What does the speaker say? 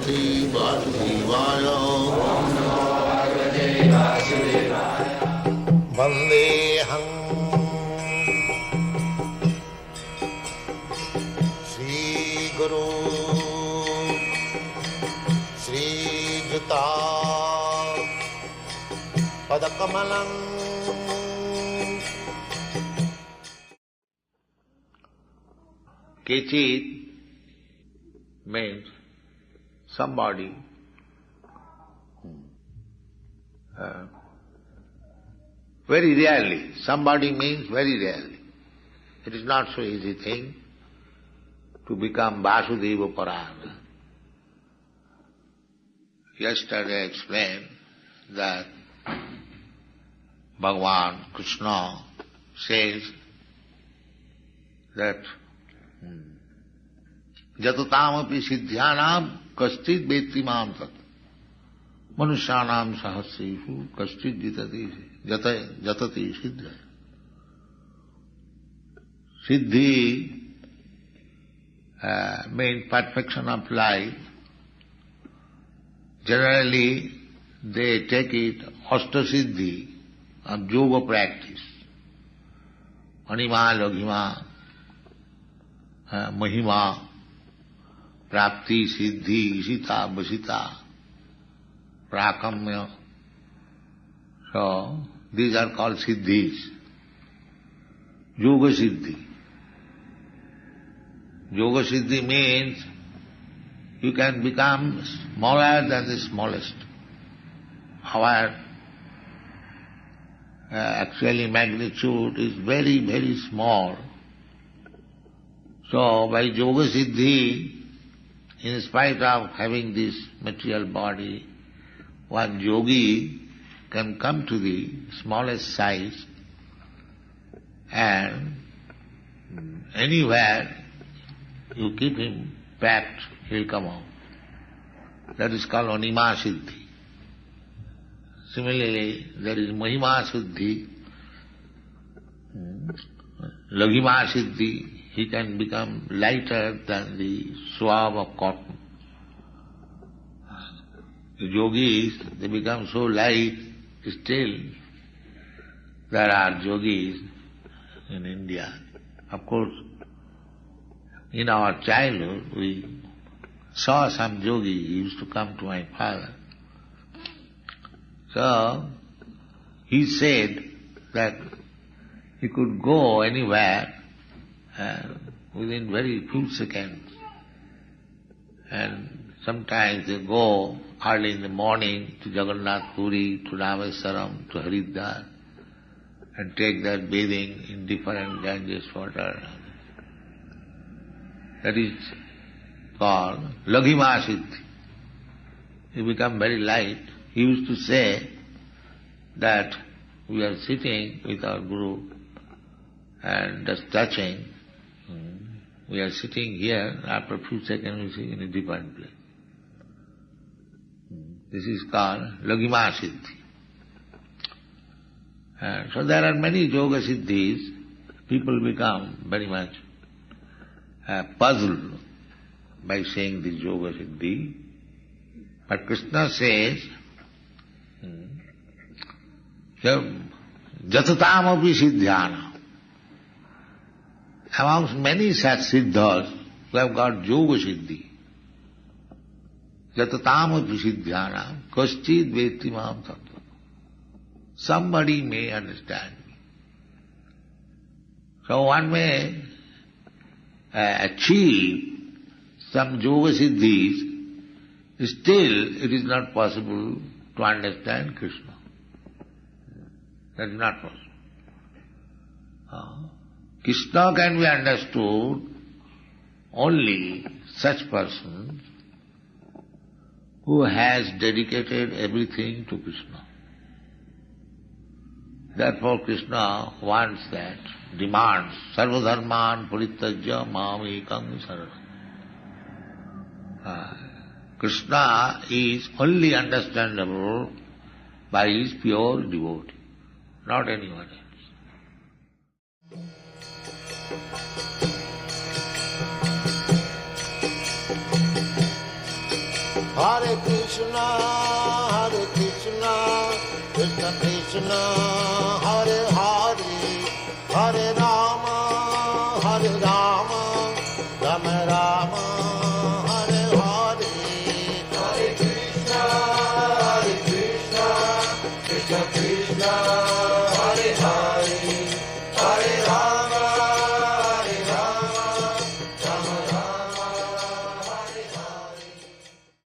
Bhagavate Vasudevaya. Vandeham Shri Guru Shri Juta Padakamalam. Kechit means somebody very rarely. Somebody means very rarely. It is not so easy thing to become Vasudeva Parana. Yesterday I explained that Bhagavan Krishna says that Jatutamapi siddhyanam kaschit veti mam tat manusyanam sahasreshu kaschit jatati siddhya. Siddhi means perfection of life. Generally they take it Ashtasiddhi of yoga practice. Anima, Laghima, Mahima, Prapti, Siddhi, Isita, Vasita, Prakamya. So, these are called Siddhis. Yoga Siddhi. Yoga Siddhi means you can become smaller than the smallest. Our actually magnitude is very, very small. So by Yoga Siddhi, in spite of having this material body, one yogi can come to the smallest size and anywhere you keep him packed, he'll come out. That is called Anima Siddhi. Similarly, there is Mahima Siddhi, Laghima Siddhi. He can become lighter than the swab of cotton. The yogis, they become so light, still there are yogis in India. Of course, in our childhood, we saw some yogi, he used to come to my father. So, he said that he could go anywhere within very few seconds. And sometimes they go early in the morning to Jagannath Puri, to Rameswaram, to Haridwar, and take their bathing in different Ganges water. That is called Laghima Siddhi. He become very light. He used to say that we are sitting with our Guru and just touching. We are sitting here, after a few seconds we see in a different place. This is called Laghima Siddhi. So there are many Yoga Siddhis. People become very much puzzled by saying this Yoga Siddhi. But Krishna says, Jatutamapi siddhyana. Amongst many such siddhas who have got Yoga Siddhi, Jatutamapi siddhyana kaschit veti mam tattva. Somebody may understand me. So one may achieve some Yoga Siddhis, still it is not possible to understand Krishna. That is not possible. Krishna can be understood only such persons who has dedicated everything to Krishna. Therefore Krishna wants that, demands, sarvadharman parityajya mam ekam saranam. Krishna is only understandable by his pure devotee, not anyone else. Hare Krishna, Krishna Krishna,